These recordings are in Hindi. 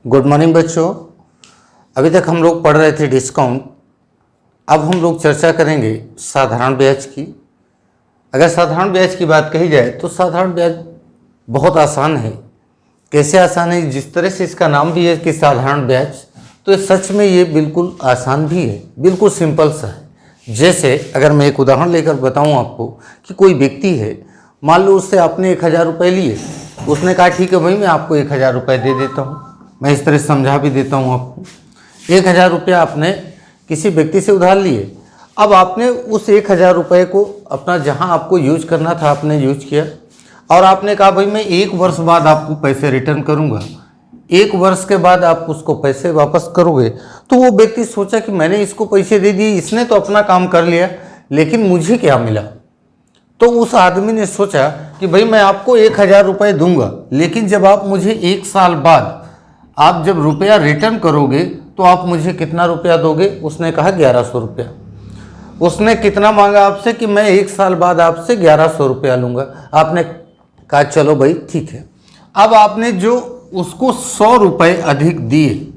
गुड मॉर्निंग बच्चों। अभी तक हम लोग पढ़ रहे थे डिस्काउंट। अब हम लोग चर्चा करेंगे साधारण ब्याज की। अगर साधारण ब्याज की बात कही जाए तो साधारण ब्याज बहुत आसान है। कैसे आसान है? जिस तरह से इसका नाम भी है कि साधारण ब्याज, तो सच में ये बिल्कुल आसान भी है, बिल्कुल सिंपल सा है। जैसे अगर मैं एक उदाहरण लेकर बताऊं आपको कि कोई व्यक्ति है, मान लो उससे आपने 1000 रुपये लिए, उसने कहा ठीक है भाई मैं आपको 1000 रुपये दे देता हूँ। मैं इस तरह समझा भी देता हूँ आपको। 1000 रुपया आपने किसी व्यक्ति से उधार लिए। अब आपने उस 1000 रुपये को अपना जहाँ आपको यूज करना था आपने यूज किया, और आपने कहा भाई मैं 1 वर्ष बाद आपको पैसे रिटर्न करूँगा। 1 वर्ष के बाद आप उसको पैसे वापस करोगे। तो वो व्यक्ति सोचा कि मैंने इसको पैसे दे दिए, इसने तो अपना काम कर लिया, लेकिन मुझे क्या मिला? तो उस आदमी ने सोचा कि भाई मैं आपको 1000 रुपये दूंगा, लेकिन जब आप मुझे 1 साल बाद आप जब रुपया रिटर्न करोगे तो आप मुझे कितना रुपया दोगे? उसने कहा 1100 रुपया। उसने कितना मांगा आपसे कि मैं 1 साल बाद आपसे 1100 रुपया लूँगा। आपने कहा चलो भाई ठीक है। अब आपने जो उसको 100 रुपये अधिक दिए,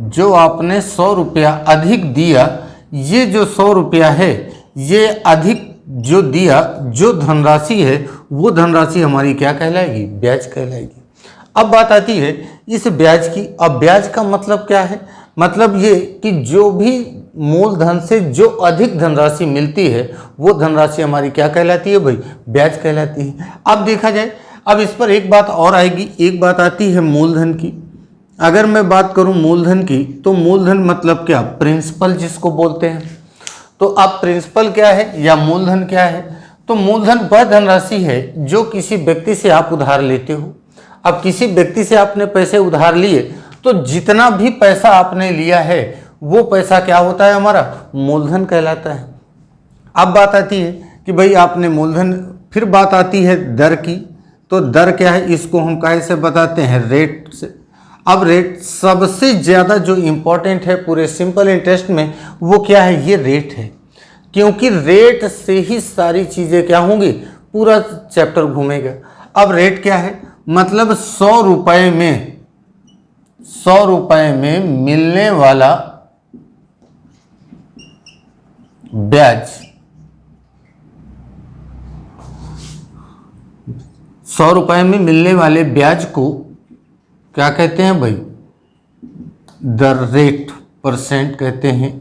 जो आपने 100 रुपया अधिक दिया, ये जो 100 रुपया है ये अधिक जो दिया, जो धनराशि है वो धनराशि हमारी क्या कहलाएगी? ब्याज कहलाएगी। अब बात आती है इस ब्याज की। अब ब्याज का मतलब क्या है? मतलब ये कि जो भी मूलधन से जो अधिक धनराशि मिलती है वो धनराशि हमारी क्या कहलाती है भाई? ब्याज कहलाती है। अब देखा जाए, अब इस पर एक बात और आएगी। एक बात आती है मूलधन की। अगर मैं बात करूं मूलधन की, तो मूलधन मतलब क्या? प्रिंसिपल जिसको बोलते हैं। तो अब प्रिंसिपल क्या है या मूलधन क्या है? तो मूलधन वह धनराशि है जो किसी व्यक्ति से आप उधार लेते हो। अब किसी व्यक्ति से आपने पैसे उधार लिए, तो जितना भी पैसा आपने लिया है वो पैसा क्या होता है? हमारा मूलधन कहलाता है। अब बात आती है कि भाई आपने मूलधन, फिर बात आती है दर की। तो दर क्या है? इसको हम कैसे बताते हैं? रेट से। अब रेट सबसे ज़्यादा जो इम्पोर्टेंट है पूरे सिंपल इंटरेस्ट में, वो क्या है? ये रेट है। क्योंकि रेट से ही सारी चीज़ें क्या होंगी? पूरा चैप्टर घूमेगा। अब रेट क्या है? मतलब 100 रुपये में मिलने वाला ब्याज, 100 रुपये में मिलने वाले ब्याज को क्या कहते हैं भाई? द रेट परसेंट कहते हैं।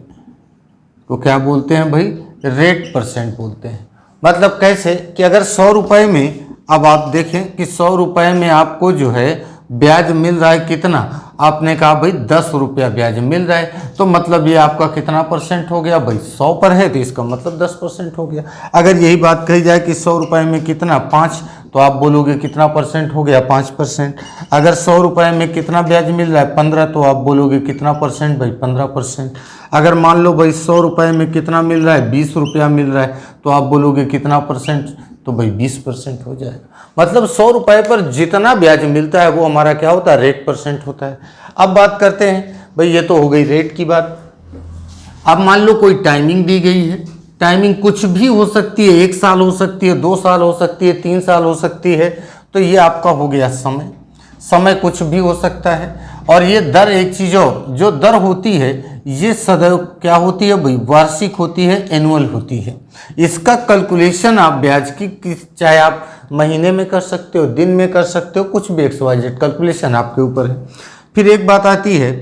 तो क्या बोलते हैं भाई? रेट परसेंट बोलते हैं। मतलब कैसे कि अगर 100 रुपये में, अब आप देखें कि 100 रुपये में आपको जो है ब्याज मिल रहा है कितना? आपने कहा भाई 10 रुपया ब्याज मिल रहा है, तो मतलब ये आपका कितना परसेंट हो गया भाई? 100 पर है तो इसका मतलब 10% हो गया। अगर यही बात कही जाए कि 100 रुपये में कितना? 5, तो आप बोलोगे कितना परसेंट हो गया? 5%। अगर 100 रुपये में कितना ब्याज मिल रहा है? 15, तो आप बोलोगे कितना परसेंट भाई? 15%। अगर मान लो भाई 100 रुपये में कितना मिल रहा है? 20 रुपया मिल रहा है, तो आप बोलोगे कितना परसेंट? तो भाई 20% हो जाएगा। मतलब 100 रुपये पर जितना ब्याज मिलता है वो हमारा क्या होता है? रेट परसेंट होता है। अब बात करते हैं भाई, ये तो हो गई रेट की बात। अब मान लो कोई टाइमिंग दी गई है। टाइमिंग कुछ भी हो सकती है, 1 साल हो सकती है, 2 साल हो सकती है, 3 साल हो सकती है। तो ये आपका हो गया समय। समय कुछ भी हो सकता है। और ये दर एक चीज़ और, जो दर होती है ये सदैव क्या होती है भाई? वार्षिक होती है, एनुअल होती है। इसका कैलकुलेशन आप ब्याज की चाहे आप महीने में कर सकते हो, दिन में कर सकते हो, कुछ भी XYZ कैलकुलेशन आपके ऊपर है। फिर एक बात आती है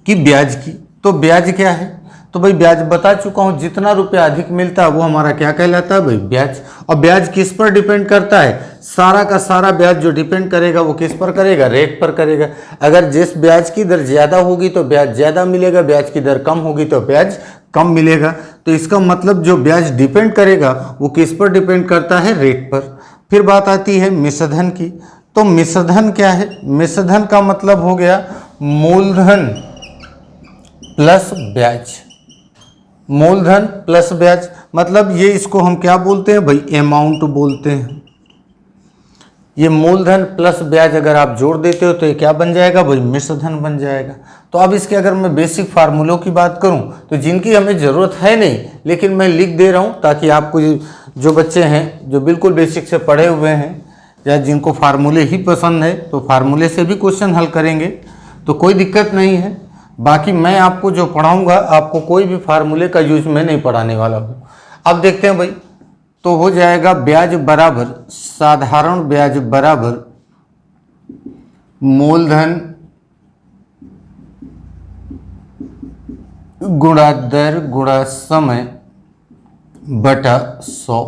कि ब्याज की। तो ब्याज क्या है? तो भाई ब्याज बता चुका हूँ, जितना रुपया अधिक मिलता है वो हमारा क्या कहलाता है भाई? ब्याज। और ब्याज किस पर डिपेंड करता है? सारा का सारा ब्याज जो डिपेंड करेगा वो किस पर करेगा? रेट पर करेगा। अगर जिस ब्याज की दर ज़्यादा होगी तो ब्याज ज़्यादा मिलेगा, ब्याज की दर कम होगी तो ब्याज कम मिलेगा। तो इसका मतलब जो ब्याज डिपेंड करेगा वो किस पर डिपेंड करता है? रेट पर। फिर बात आती है मिश्रधन की। तो मिश्रधन क्या है? मिश्रधन का मतलब हो गया मूलधन प्लस ब्याज। मूलधन प्लस ब्याज मतलब ये, इसको हम क्या बोलते हैं भाई? अमाउंट बोलते हैं। ये मूलधन प्लस ब्याज अगर आप जोड़ देते हो तो ये क्या बन जाएगा भाई? मिश्रधन बन जाएगा। तो अब इसके अगर मैं बेसिक फार्मूलों की बात करूं तो जिनकी हमें ज़रूरत है नहीं, लेकिन मैं लिख दे रहा हूं ताकि आपको जो बच्चे हैं जो बिल्कुल बेसिक से पढ़े हुए हैं या जिनको फार्मूले ही पसंद है तो फार्मूले से भी क्वेश्चन हल करेंगे। तो कोई दिक्कत नहीं है। बाकी मैं आपको जो पढ़ाऊंगा, आपको कोई भी फार्मूले का यूज मैं नहीं पढ़ाने वाला हूँ। अब देखते हैं भाई, तो हो जाएगा ब्याज बराबर, साधारण ब्याज बराबर मूलधन गुणा दर गुणा समय बटा 100।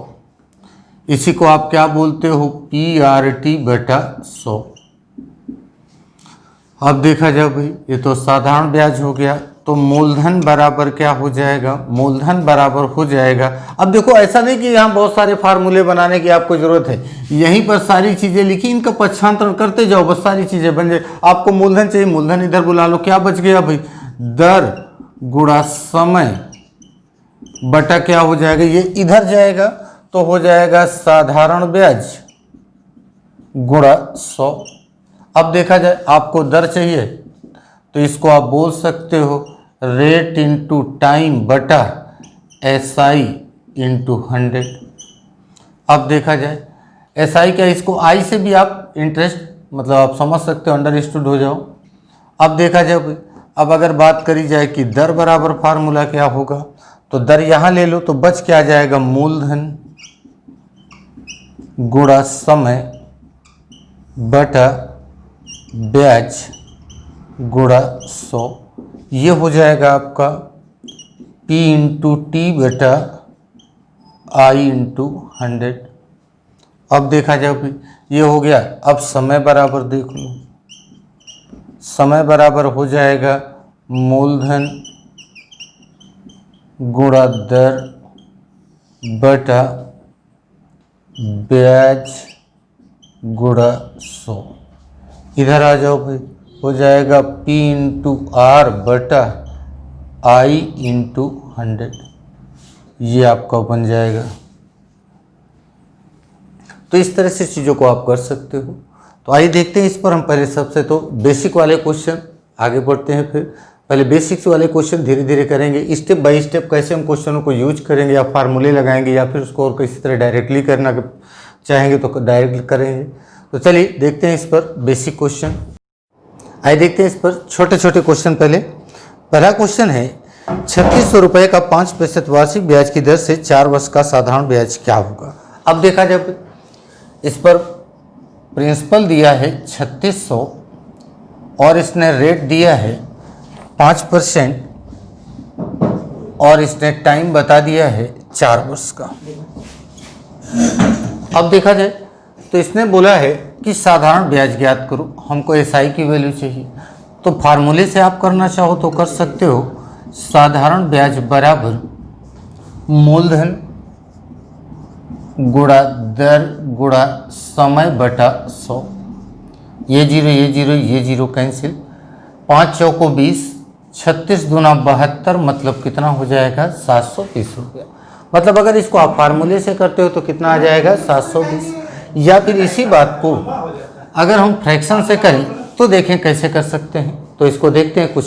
इसी को आप क्या बोलते हो, PRT बटा 100। अब देखा जाए भाई, ये तो साधारण ब्याज हो गया, तो मूलधन बराबर क्या हो जाएगा, मूलधन बराबर हो जाएगा। अब देखो ऐसा नहीं कि यहाँ बहुत सारे फार्मूले बनाने की आपको जरूरत है, यहीं पर सारी चीजें लिखी, इनका पक्षांतरण करते जाओ, बस सारी चीजें बन जाए। आपको मूलधन चाहिए, मूलधन इधर बुला लो, क्या बच गया भाई, दर गुणा समय बटा क्या हो जाएगा, ये इधर जाएगा तो हो जाएगा साधारण ब्याज गुणा 100। अब देखा जाए, आपको दर चाहिए तो इसको आप बोल सकते हो रेट इंटू टाइम बटा SI इंटू 100। अब देखा जाए SI क्या, इसको I से भी आप इंटरेस्ट मतलब आप समझ सकते हो, अंडरस्टूड हो जाओ। अब देखा जाए, अब अगर बात करी जाए कि दर बराबर फार्मूला क्या होगा, तो दर यहाँ ले लो तो बच क्या जाएगा, मूलधन गुणा समय बटा ब्याज गुणा 100। ये हो जाएगा आपका P इंटू टी बटा I इंटू 100। अब देखा जाए भाई, ये हो गया। अब समय बराबर देख लो, समय बराबर हो जाएगा मूलधन गुणा दर बटा ब्याज गुणा 100। इधर आ जाओ भाई, हो जाएगा P इंटू R बटा I इंटू 100। ये आपका बन जाएगा। तो इस तरह से चीज़ों को आप कर सकते हो। तो आइए देखते हैं इस पर हम पहले सबसे तो बेसिक वाले क्वेश्चन, आगे बढ़ते हैं। फिर पहले बेसिक्स वाले क्वेश्चन धीरे धीरे करेंगे, स्टेप बाय स्टेप कैसे हम क्वेश्चनों को यूज करेंगे, या फार्मूले लगाएंगे, या फिर उसको और किसी तरह डायरेक्टली करना चाहेंगे तो डायरेक्टली करेंगे। तो चलिए देखते हैं इस पर बेसिक क्वेश्चन। आइए देखते हैं इस पर छोटे छोटे क्वेश्चन। पहला क्वेश्चन है 3600 रुपये का 5% वार्षिक ब्याज की दर से 4 वर्ष का साधारण ब्याज क्या होगा। अब देखा जाए, इस पर प्रिंसिपल दिया है 3600 और इसने रेट दिया है 5% और इसने टाइम बता दिया है 4 वर्ष का। अब देखा जाए तो इसने बोला है कि साधारण ब्याज ज्ञात करो, हमको SI की वैल्यू चाहिए। तो फार्मूले से आप करना चाहो तो कर सकते हो, साधारण ब्याज बराबर मूलधन गुणा दर गुणा समय बटा 100। ये जीरो कैंसिल, 5 चौको 20, 36 दूना 72, मतलब कितना हो जाएगा 720 रुपया। मतलब अगर इसको आप फार्मूले से करते हो तो कितना आ जाएगा 720। या फिर इसी बात को अगर हम फ्रैक्शन से करें तो देखें कैसे कर सकते हैं। तो इसको देखते हैं कुछ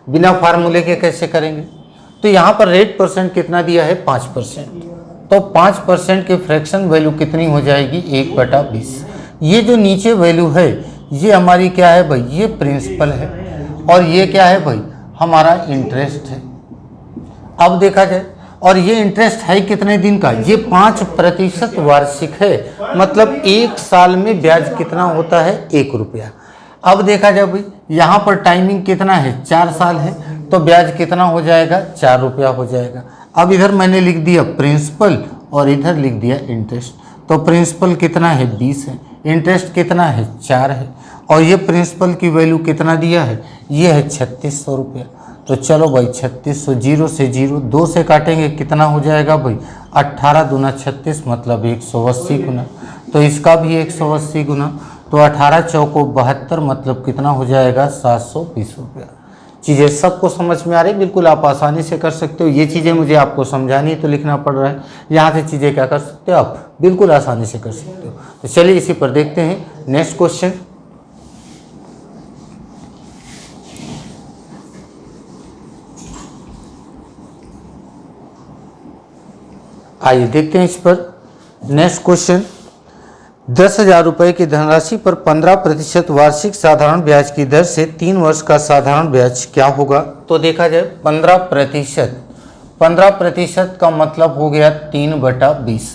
बिना फार्मूले के कैसे करेंगे। तो यहाँ पर रेट परसेंट कितना दिया है 5%, तो 5% की फ्रैक्शन वैल्यू कितनी हो जाएगी 1/20। ये जो नीचे वैल्यू है ये हमारी क्या है भाई, ये प्रिंसिपल है, और ये क्या है भाई, हमारा इंटरेस्ट है। अब देखा जाए, और ये इंटरेस्ट है कितने दिन का, ये 5% वार्षिक है, मतलब 1 साल में ब्याज कितना होता है 1 रुपया। अब देखा जाए भाई, यहाँ पर टाइमिंग कितना है 4 साल है, तो ब्याज कितना हो जाएगा 4 रुपया हो जाएगा। अब इधर मैंने लिख दिया प्रिंसिपल और इधर लिख दिया इंटरेस्ट। तो प्रिंसिपल कितना है 20 है, इंटरेस्ट कितना है 4 है, और ये प्रिंसिपल की वैल्यू कितना दिया है, ये है 3600 रुपया। तो चलो भाई 3600, 0 से 0, 2 से काटेंगे कितना हो जाएगा भाई 18 दूना 36, मतलब 180 गुना। तो इसका भी 180 गुना, तो 18 चौको 72, मतलब कितना हो जाएगा 720 रुपया। चीज़ें सबको समझ में आ रही, बिल्कुल आप आसानी से कर सकते हो। ये चीज़ें मुझे आपको समझानी है तो लिखना पड़ रहा है, यहाँ से चीज़ें क्या कर सकते हो आप बिल्कुल आसानी से कर सकते हो। तो चलिए इसी पर देखते हैं नेक्स्ट क्वेश्चन। आइए देखते हैं इस पर नेक्स्ट क्वेश्चन। 10,000 रुपये की धनराशि पर 15% वार्षिक साधारण ब्याज की दर से 3 वर्ष का साधारण ब्याज क्या होगा? तो देखा जाए 15% का मतलब हो गया 3/20।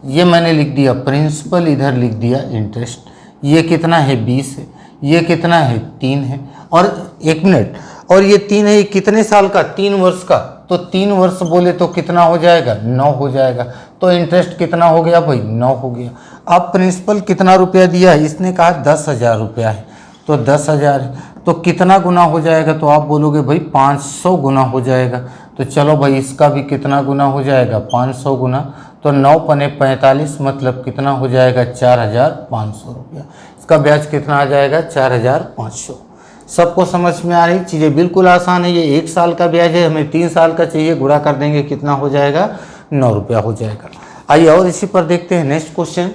ये मैंने लिख दिया प्रिंसिपल, इधर लिख दिया इंटरेस्ट। ये कितना है 20 है, ये कितना है 3 है, और 1 मिनट, और ये 3 है, ये कितने साल का? 3 वर्ष का। तो 3 वर्ष बोले तो कितना हो जाएगा? 9 हो जाएगा। तो इंटरेस्ट कितना हो गया भाई? 9 हो गया। अब प्रिंसिपल कितना रुपया दिया है? इसने कहा 10,000 रुपया है, तो 10,000 है, तो कितना गुना हो जाएगा? तो आप बोलोगे भाई 500 गुना हो जाएगा। तो चलो भाई इसका भी कितना गुना हो जाएगा? 500 गुना। तो 9 पने 45 मतलब कितना हो जाएगा? 4,500 रुपया। इसका ब्याज कितना आ जाएगा? 4,500। सबको समझ में आ रही? चीज़ें बिल्कुल आसान है। ये 1 साल का ब्याज है, हमें 3 साल का चाहिए, गुणा कर देंगे, कितना हो जाएगा? 9 रुपया हो जाएगा। आइए और इसी पर देखते हैं नेक्स्ट क्वेश्चन।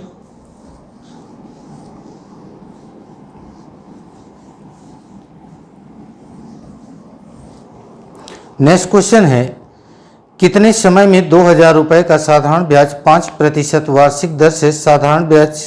नेक्स्ट क्वेश्चन है, कितने समय में 2,000 रुपये का साधारण ब्याज 5% वार्षिक दर से साधारण ब्याज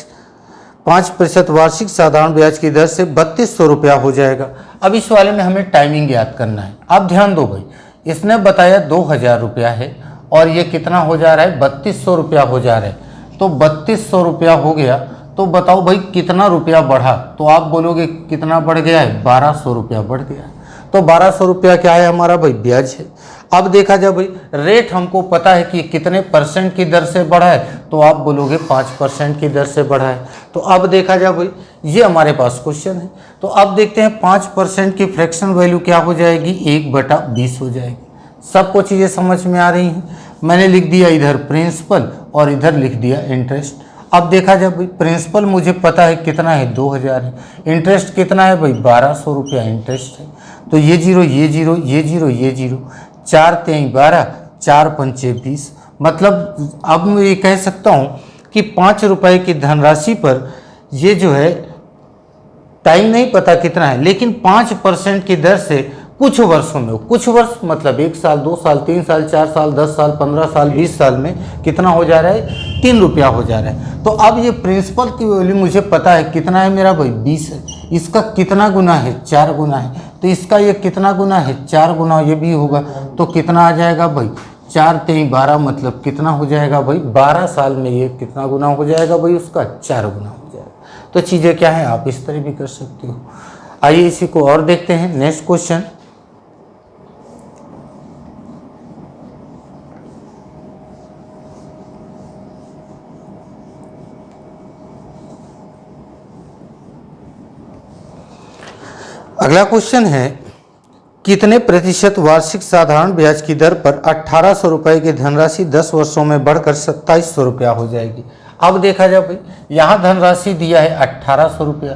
5% वार्षिक साधारण ब्याज की दर से 3,200 रुपया हो जाएगा? अब इस वाले में हमें टाइमिंग याद करना है। आप ध्यान दो भाई, इसने बताया 2,000 रुपया है और ये कितना हो जा रहा है? 3,200 रुपया हो जा रहा है। तो 3,200 रुपया हो गया, तो बताओ भाई कितना रुपया बढ़ा? तो आप बोलोगे कितना बढ़ गया है? 1,200 रुपया बढ़ गया। तो 1,200 रुपया क्या है हमारा भाई? ब्याज है। अब देखा जाए भाई, रेट हमको पता है कि कितने % की दर से बढ़ा है, तो आप बोलोगे 5% की दर से बढ़ा है। तो अब देखा जाए भाई, ये हमारे पास क्वेश्चन है। तो अब देखते हैं 5% की फ्रैक्शन वैल्यू क्या हो जाएगी? 1/20 हो जाएगी। सबको चीज़ें समझ में आ रही हैं? मैंने लिख दिया इधर प्रिंसिपल और इधर लिख दिया इंटरेस्ट। अब देखा जाए भाई, प्रिंसिपल मुझे पता है कितना है? 2,000 है। इंटरेस्ट कितना है भाई? 1,200 रुपया इंटरेस्ट है। तो ये जीरो, ये जीरो, ये जीरो, ये जीरो, 4 3 12, 4 5 20। मतलब अब मैं ये कह सकता हूँ कि 5 रुपये की धनराशि पर ये जो है, टाइम नहीं पता कितना है, लेकिन 5% की दर से कुछ वर्षों में, कुछ वर्ष मतलब 1 साल, 2 साल, 3 साल, 4 साल, 10 साल, 15 साल, 20 साल में कितना हो जा रहा है? 3 रुपया हो जा रहा है। तो अब ये प्रिंसिपल की वैल्यू मुझे पता है कितना है मेरा भाई? 20 है। इसका कितना गुना है? 4 गुना है। तो इसका ये कितना गुना है? 4 गुना ये भी होगा। तो कितना आ जाएगा भाई? 4 3 12 मतलब कितना हो जाएगा भाई? 12 साल में ये कितना गुना हो जाएगा भाई? उसका 4 गुना हो जाएगा। तो चीज़ें क्या है, आप इस तरह भी कर सकते हो। आइए इसी को और देखते हैं। नेक्स्ट क्वेश्चन, अगला क्वेश्चन है, कितने प्रतिशत वार्षिक साधारण ब्याज की दर पर 1,800 रुपये की धनराशि 10 वर्षों में बढ़कर 2,700 रुपया हो जाएगी? अब देखा जाए भाई, यहाँ धनराशि दिया है 1,800 रुपया,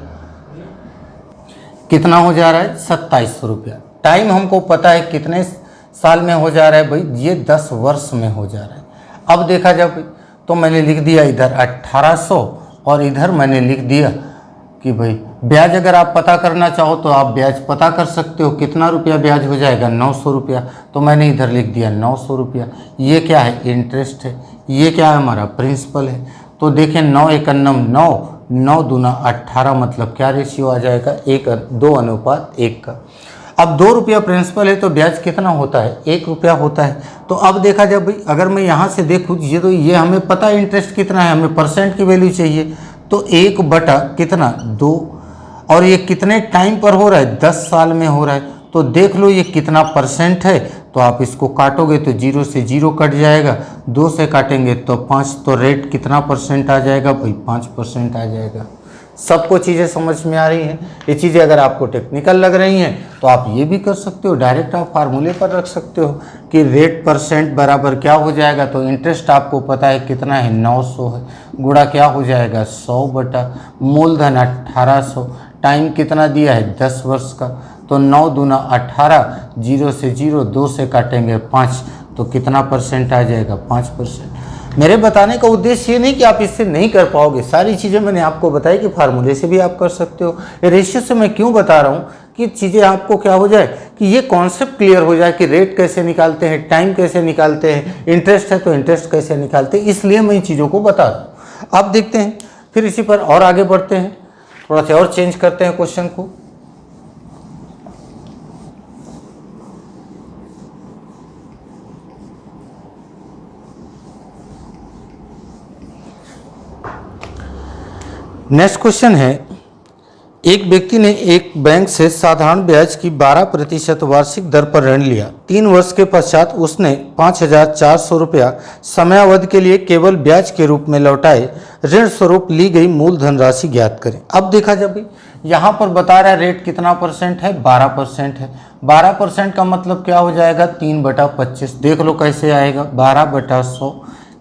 कितना हो जा रहा है? 2,700 रुपया। टाइम हमको पता है कितने साल में हो जा रहा है भाई? ये 10 वर्ष में हो जा रहा है। अब देखा जाए भाई, तो मैंने लिख दिया इधर 1,800 और इधर मैंने लिख दिया कि भाई ब्याज अगर आप पता करना चाहो तो आप ब्याज पता कर सकते हो। कितना रुपया ब्याज हो जाएगा? 900 रुपया। तो मैंने इधर लिख दिया 900 रुपया। ये क्या है? इंटरेस्ट है। ये क्या है? हमारा प्रिंसिपल है। तो देखें 9 1 9, 9 दूना 18 मतलब क्या रेशियो आ जाएगा? 2:1 का। अब 2 रुपया प्रिंसिपल है तो ब्याज कितना होता है? 1 रुपया होता है। तो अब देखा जाए भाई, अगर मैं यहाँ से देखूँ ये, तो ये हमें पता है इंटरेस्ट कितना है, हमें % की वैल्यू चाहिए। तो 1 बटा कितना? 2। और ये कितने टाइम पर हो रहा है? 10 साल में हो रहा है। तो देख लो ये कितना % है। तो आप इसको काटोगे तो 0 से 0 कट जाएगा, 2 से काटेंगे तो 5। तो रेट कितना % आ जाएगा भाई? 5% आ जाएगा। सबको चीज़ें समझ में आ रही हैं? ये चीज़ें अगर आपको टेक्निकल लग रही हैं तो आप ये भी कर सकते हो, डायरेक्ट आप फार्मूले पर रख सकते हो कि रेट % बराबर क्या हो जाएगा। तो इंटरेस्ट आपको पता है कितना है? 900 है। गुणा क्या हो जाएगा? 100 बटा मूलधन 1,800। टाइम कितना दिया है? 10 वर्ष का। तो 9 दूना 18, 0 से 0, 2 से काटेंगे 5। तो कितना % आ जाएगा? 5%। मेरे बताने का उद्देश्य ये नहीं कि आप इससे नहीं कर पाओगे। सारी चीज़ें मैंने आपको बताई कि फार्मूले से भी आप कर सकते हो। रेशियो से मैं क्यों बता रहा हूँ कि चीज़ें आपको क्या हो जाए कि ये कॉन्सेप्ट क्लियर हो जाए कि रेट कैसे निकालते हैं, टाइम कैसे निकालते हैं, इंटरेस्ट है तो इंटरेस्ट कैसे निकालते हैं, इसलिए मैं इन चीज़ों को बता रहा हूँ। अब देखते हैं फिर इसी पर और आगे बढ़ते हैं, थोड़ा सा और चेंज करते हैं क्वेश्चन को। नेक्स्ट क्वेश्चन है, एक व्यक्ति ने एक बैंक से साधारण ब्याज की 12% वार्षिक दर पर ऋण लिया। 3 वर्ष के पश्चात उसने 5,400 रुपया समयावधि के लिए केवल ब्याज के रूप में लौटाए। ऋण स्वरूप ली गई मूल धनराशि ज्ञात करें। अब देखा जब यहाँ पर बता रहा है रेट कितना परसेंट है, 12% है। 12% का मतलब क्या हो जाएगा, 3/25। देख लो कैसे आएगा, 12/100,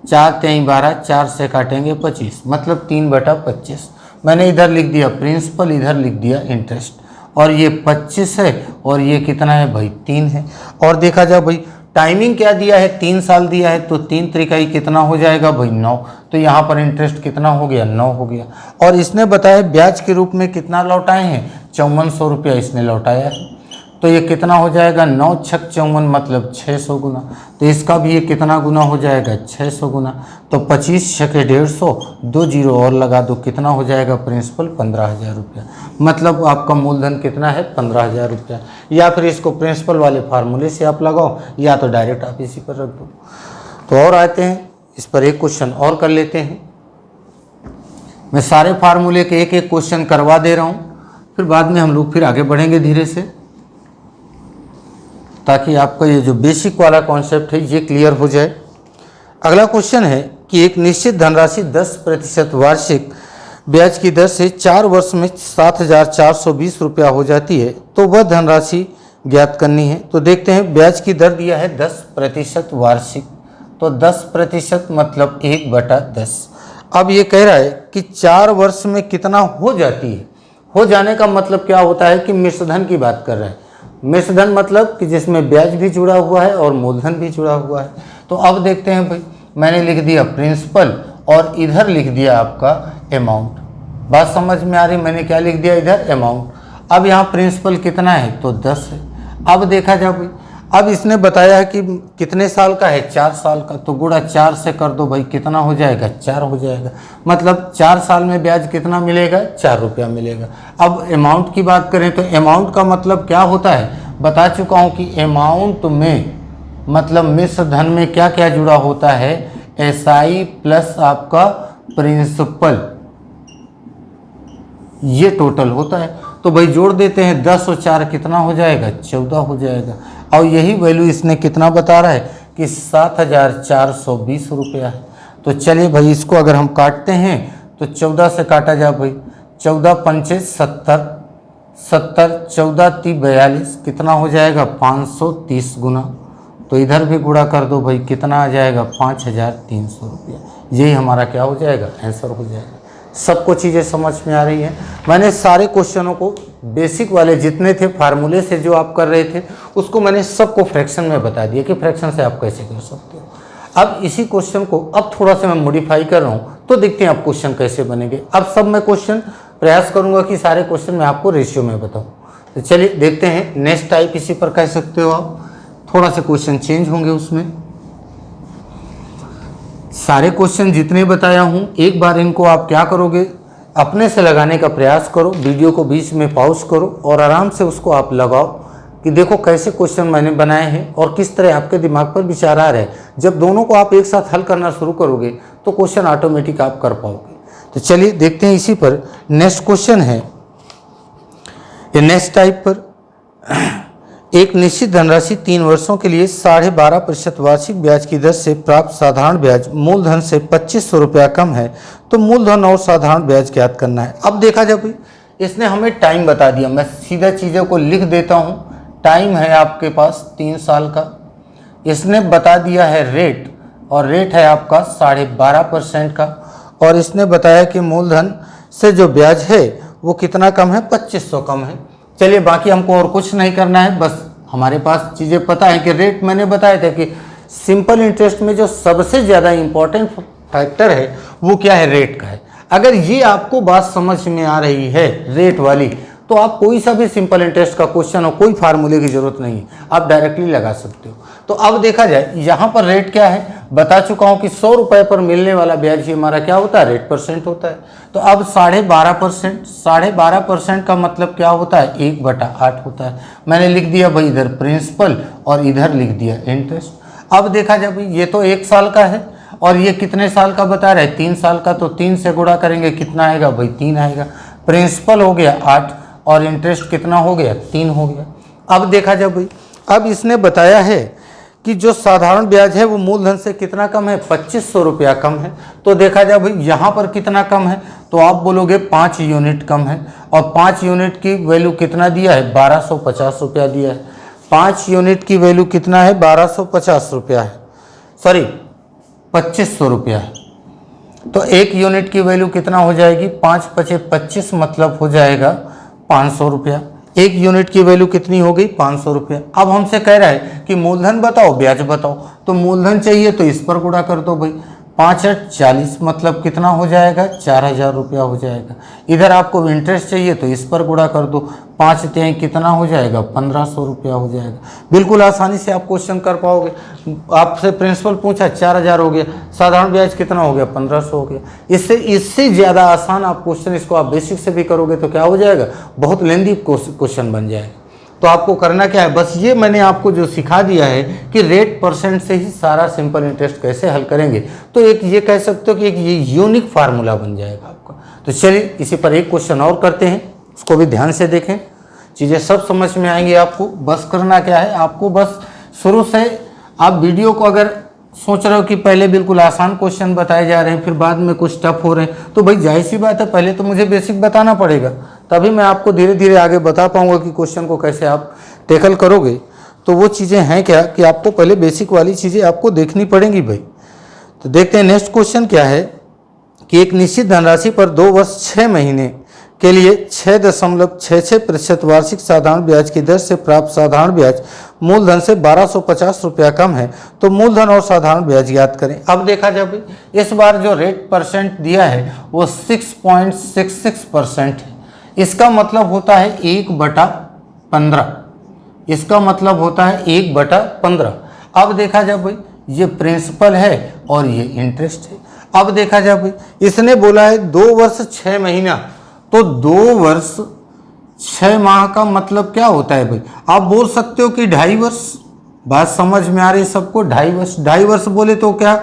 4 3 12, 4 से काटेंगे 25, मतलब 3/25। मैंने इधर लिख दिया प्रिंसिपल, इधर लिख दिया इंटरेस्ट, और ये 25 है और ये कितना है भाई, 3 है। और देखा जाए भाई टाइमिंग क्या दिया है, 3 साल दिया है, तो 3 त्रिकाई कितना हो जाएगा भाई, 9। तो यहाँ पर इंटरेस्ट कितना हो गया, 9 हो गया। और इसने बताया ब्याज के रूप में कितना लौटाए हैं, 5400 रुपया इसने लौटाया है। तो ये कितना हो जाएगा, 9 छक 54 मतलब 600 गुना। तो इसका भी ये कितना गुना हो जाएगा, 600 गुना। तो 25 छके 150, 2 जीरो और लगा दो, कितना हो जाएगा प्रिंसिपल, 15,000 रुपया। मतलब आपका मूलधन कितना है, 15,000 रुपया। या फिर इसको प्रिंसिपल वाले फार्मूले से आप लगाओ, या तो डायरेक्ट आप इसी पर रख दो। तो और आते हैं इस पर एक क्वेश्चन और कर लेते हैं। मैं सारे फार्मूले के एक एक क्वेश्चन करवा दे रहा हूँ, फिर बाद में हम लोग फिर आगे बढ़ेंगे धीरे से, ताकि आपका ये जो बेसिक वाला कॉन्सेप्ट है ये क्लियर हो जाए। अगला क्वेश्चन है कि एक निश्चित धनराशि 10% वार्षिक ब्याज की दर से 4 वर्ष में 7,420 रुपया हो जाती है, तो वह धनराशि ज्ञात करनी है। तो देखते हैं, ब्याज की दर दिया है 10% वार्षिक, तो 10% मतलब 1/10। अब ये कह रहा है कि 4 वर्ष में कितना हो जाती है। हो जाने का मतलब क्या होता है कि मिश्रधन की बात कर रहा है। मिश्रधन मतलब कि जिसमें ब्याज भी जुड़ा हुआ है और मूलधन भी जुड़ा हुआ है। तो अब देखते हैं भाई, मैंने लिख दिया प्रिंसिपल और इधर लिख दिया आपका अमाउंट। बात समझ में आ रही, मैंने क्या लिख दिया इधर, अमाउंट। अब यहाँ प्रिंसिपल कितना है, तो 10 है। अब देखा जाए भाई, अब इसने बताया है कि कितने साल का है, 4 साल का, तो गुणा 4 से कर दो भाई, कितना हो जाएगा, 4 हो जाएगा। मतलब 4 साल में ब्याज कितना मिलेगा, 4 रुपया मिलेगा। अब अमाउंट की बात करें तो अमाउंट का मतलब क्या होता है, बता चुका हूँ कि अमाउंट में मतलब मिश्र धन में क्या क्या जुड़ा होता है, एसआई प्लस आपका प्रिंसिपल, ये टोटल होता है। तो भाई जोड़ देते हैं, 10 और 4 कितना हो जाएगा, 14 हो जाएगा। और यही वैल्यू इसने कितना बता रहा है कि 7,420 रुपया है। तो चलिए भाई इसको अगर हम काटते हैं तो 14 से काटा जाए भाई, 14 पंचे 70, 70 14 30 42, कितना हो जाएगा 530 गुना। तो इधर भी गुणा कर दो भाई, कितना आ जाएगा 5,300 रुपया। यही हमारा क्या हो जाएगा, आंसर हो जाएगा। सबको चीज़ें समझ में आ रही हैं। मैंने सारे क्वेश्चनों को बेसिक वाले जितने थे फार्मूले से जो आप कर रहे थे उसको मैंने सबको फ्रैक्शन में बता दिया कि फ्रैक्शन से आप कैसे कर सकते हो। अब इसी क्वेश्चन को अब थोड़ा सा मैं मॉडिफाई कर रहा हूँ, तो देखते हैं आप क्वेश्चन कैसे बनेंगे। अब सब मैं क्वेश्चन प्रयास करूँगा कि सारे क्वेश्चन मैं आपको रेशियो में बताऊँ। तो चलिए देखते हैं, नेक्स्ट टाइप इसी पर कह सकते हो आप, थोड़ा सा क्वेश्चन चेंज होंगे उसमें। सारे क्वेश्चन जितने बताया हूँ एक बार इनको आप क्या करोगे, अपने से लगाने का प्रयास करो, वीडियो को बीच में पॉज करो और आराम से उसको आप लगाओ कि देखो कैसे क्वेश्चन मैंने बनाए हैं और किस तरह आपके दिमाग पर विचार आ रहा है। जब दोनों को आप एक साथ हल करना शुरू करोगे तो क्वेश्चन ऑटोमेटिक आप कर पाओगे। तो चलिए देखते हैं इसी पर नेक्स्ट क्वेश्चन है। ये नेक्स्ट टाइप पर एक निश्चित धनराशि 3 वर्षों के लिए 12.5% वार्षिक ब्याज की दर से प्राप्त साधारण ब्याज मूलधन से 2500 रुपया कम है, तो मूलधन और साधारण ब्याज ज्ञात करना है। अब देखा जाए इसने हमें टाइम बता दिया, मैं सीधा चीज़ों को लिख देता हूँ। टाइम है आपके पास 3 साल का। इसने बता दिया है रेट, और रेट है आपका 12.5% का। और इसने बताया कि मूलधन से जो ब्याज है वो कितना कम है, 2500 कम है। चलिए बाकी हमको और कुछ नहीं करना है, बस हमारे पास चीज़ें पता है कि रेट मैंने बताया था कि सिंपल इंटरेस्ट में जो सबसे ज़्यादा इम्पोर्टेंट फैक्टर है वो क्या है, रेट का है। अगर ये आपको बात समझ में आ रही है रेट वाली, तो आप कोई सा भी सिंपल इंटरेस्ट का क्वेश्चन हो, कोई फार्मूले की जरूरत नहीं है, आप डायरेक्टली लगा सकते हो। तो अब देखा जाए यहाँ पर रेट क्या है, बता चुका हूँ कि 100 रुपये पर मिलने वाला ब्याज ही हमारा क्या होता है, रेट परसेंट होता है। तो अब 12.5%, 12.5% का मतलब क्या होता है, 1/8 होता है। मैंने लिख दिया भाई इधर प्रिंसिपल और इधर लिख दिया इंटरेस्ट। अब देखा जाए भाई ये तो 1 साल का है और ये कितने साल का बता रहा है, 3 साल का, तो 3 से गुणा करेंगे कितना आएगा भाई, 3 आएगा। प्रिंसिपल हो गया 8 और इंटरेस्ट कितना हो गया, 3 हो गया। अब देखा जाए भाई, अब इसने बताया है कि जो साधारण ब्याज है वो मूलधन से कितना कम है, 2500 रुपया कम है। तो देखा जाए भाई यहाँ पर कितना कम है, तो आप बोलोगे 5 यूनिट कम है, और 5 यूनिट की वैल्यू कितना दिया है, 1250 रुपया दिया है। 5 यूनिट की वैल्यू कितना है, 1250 रुपया है, सॉरी 2500 रुपया है। तो 1 यूनिट की वैल्यू कितना हो जाएगी, 5 × 25 मतलब हो जाएगा 500 रुपया। 1 यूनिट की वैल्यू कितनी हो गई, 500 रुपया। अब हमसे कह रहा है कि मूलधन बताओ ब्याज बताओ, तो मूलधन चाहिए तो इस पर गुणा कर दो भाई, 5 × 40 मतलब कितना हो जाएगा, 4000 रुपया हो जाएगा। इधर आपको इंटरेस्ट चाहिए तो इस पर गुणा कर दो, 5 × 3 कितना हो जाएगा, 1500 रुपया हो जाएगा। बिल्कुल आसानी से आप क्वेश्चन कर पाओगे। आपसे प्रिंसिपल पूछा 4000 हो गया, साधारण ब्याज कितना हो गया, 1500 हो गया। इससे ज़्यादा आसान आप क्वेश्चन, इसको आप बेसिक से भी करोगे तो क्या हो जाएगा, बहुत लेंदी क्वेश्चन बन जाएगा। तो आपको करना क्या है, बस ये मैंने आपको जो सिखा दिया है कि रेट परसेंट से ही सारा सिंपल इंटरेस्ट कैसे हल करेंगे, तो एक ये कह सकते हो कि एक ये यूनिक फार्मूला बन जाएगा आपका। तो चलिए इसी पर एक क्वेश्चन और करते हैं, उसको भी ध्यान से देखें, चीज़ें सब समझ में आएंगी आपको। बस करना क्या है आपको, बस शुरू से आप वीडियो को अगर सोच रहे हो कि पहले बिल्कुल आसान क्वेश्चन बताए जा रहे हैं फिर बाद में कुछ टफ हो रहे हैं, तो भाई जाहिर सी बात है पहले तो मुझे बेसिक बताना पड़ेगा, तभी मैं आपको धीरे धीरे आगे बता पाऊंगा कि क्वेश्चन को कैसे आप टैकल करोगे। तो वो चीज़ें हैं क्या कि आपको पहले बेसिक वाली चीज़ें आपको देखनी पड़ेंगी भाई। तो देखते हैं नेक्स्ट क्वेश्चन क्या है कि एक निश्चित धनराशि पर 2 वर्ष 6 महीने के लिए 6.66% वार्षिक साधारण ब्याज की दर से प्राप्त साधारण ब्याज मूलधन से 1250 रुपया कम है, तो मूलधन और साधारण ब्याज ज्ञात करें। अब देखा जाए इस बार जो रेट परसेंट दिया है वो 6.66% है। इसका मतलब होता है 1/15, इसका मतलब होता है 1/15। अब देखा जाए भाई ये प्रिंसिपल है और ये इंटरेस्ट है। अब देखा जाए भाई इसने बोला है 2 वर्ष 6 महीना, तो 2 वर्ष 6 माह का मतलब क्या होता है भाई, आप बोल सकते हो कि 2.5 वर्ष। बात समझ में आ रही है सबको, 2.5 वर्ष। 2.5 वर्ष बोले तो क्या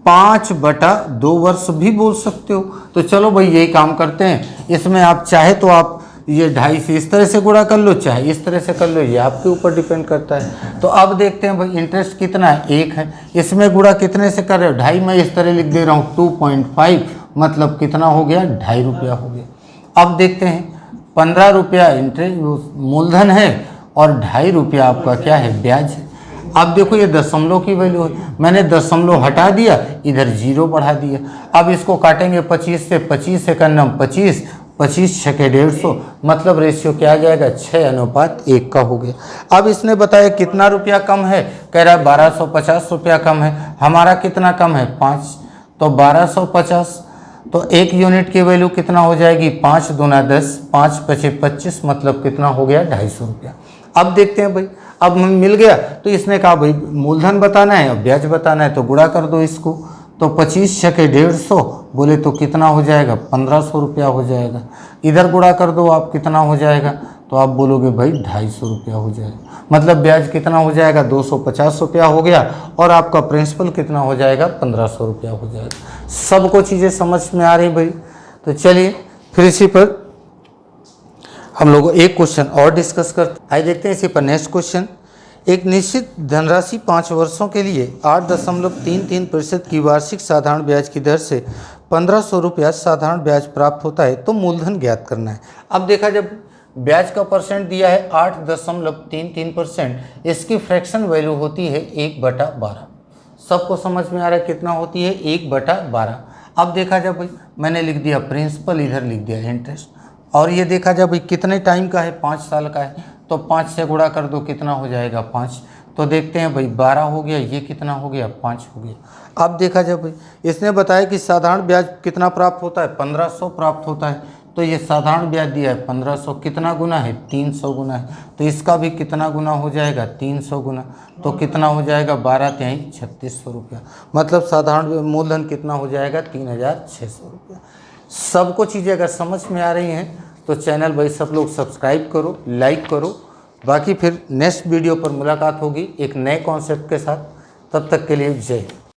5/2 वर्ष भी बोल सकते हो। तो चलो भाई यही काम करते हैं, इसमें आप चाहे तो आप ये 2.5 से इस तरह से गुणा कर लो, चाहे इस तरह से कर लो, ये आपके ऊपर डिपेंड करता है। तो अब देखते हैं भाई इंटरेस्ट कितना है, 1 है, इसमें गुणा कितने से कर रहे हो, 2.5 मैं इस तरह लिख दे रहा हूँ, 2.5 मतलब कितना हो गया, 2.5 रुपया हो गया। अब देखते हैं 15 रुपया इंटरेस्ट मूलधन है और 2.5 रुपया आपका क्या है, ब्याज है। अब देखो ये दशमलव की वैल्यू है, मैंने दशमलव हटा दिया, इधर 0 बढ़ा दिया। अब इसको काटेंगे 25 से, 25 से करना 25, 25 6 के 150, मतलब रेशियो क्या आ जाएगा, 6:1 का हो गया। अब इसने बताया कितना रुपया कम है, कह रहा है 1250 रुपया कम है, हमारा कितना कम है, 5, तो 1250, तो 1 यूनिट की वैल्यू कितना हो जाएगी, 5 दूना 10, 5 × 25 मतलब कितना हो गया, 250 रुपया। अब देखते हैं भाई, अब मिल गया तो इसने कहा भाई मूलधन बताना है और ब्याज बताना है, तो गुणा कर दो इसको, तो 25 6 के 150 बोले तो कितना हो जाएगा, 1500 रुपया हो जाएगा। इधर गुणा कर दो आप, कितना हो जाएगा, तो आप बोलोगे भाई 250 रुपया हो जाएगा, मतलब ब्याज कितना हो जाएगा, 250 रुपया हो गया, और आपका प्रिंसिपल कितना हो जाएगा, 1500 रुपया हो जाएगा। सबको चीज़ें समझ में आ रही भाई। तो चलिए फिर इसी पर हम लोग एक क्वेश्चन और डिस्कस करते हैं। आइए देखते हैं इसी पर नेक्स्ट क्वेश्चन। एक निश्चित धनराशि 5 वर्षों के लिए 8.33% की वार्षिक साधारण ब्याज की दर से 1500 रुपया साधारण ब्याज प्राप्त होता है, तो मूलधन ज्ञात करना है। अब देखा जब ब्याज का परसेंट दिया है 8.33%, इसकी फ्रैक्शन वैल्यू होती है 1/12। सबको समझ में आ रहा है कितना होती है, 1/12। अब देखा जाए भाई मैंने लिख दिया प्रिंसिपल, इधर लिख दिया इंटरेस्ट, और ये देखा जाए भाई कितने टाइम का है, 5 साल का है, तो 5 से गुणा कर दो, कितना हो जाएगा, 5। तो देखते हैं भाई 12 हो गया, ये कितना हो गया, 5 हो गया। अब देखा जाए भाई इसने बताया कि साधारण ब्याज कितना प्राप्त होता है, 1500 प्राप्त होता है, तो ये साधारण ब्याज दिया है 1500, कितना गुना है 300 गुना है, तो इसका भी कितना गुना हो जाएगा 300 गुना, तो कितना हो जाएगा 12×3 3600 रुपया। मतलब साधारण मूलधन कितना हो जाएगा 3600 रुपया। सबको चीज़ें अगर समझ में आ रही हैं तो चैनल भाई सब लोग सब्सक्राइब करो, लाइक करो। बाकी फिर नेक्स्ट वीडियो पर मुलाकात होगी एक नए कॉन्सेप्ट के साथ। तब तक के लिए जय हिंद।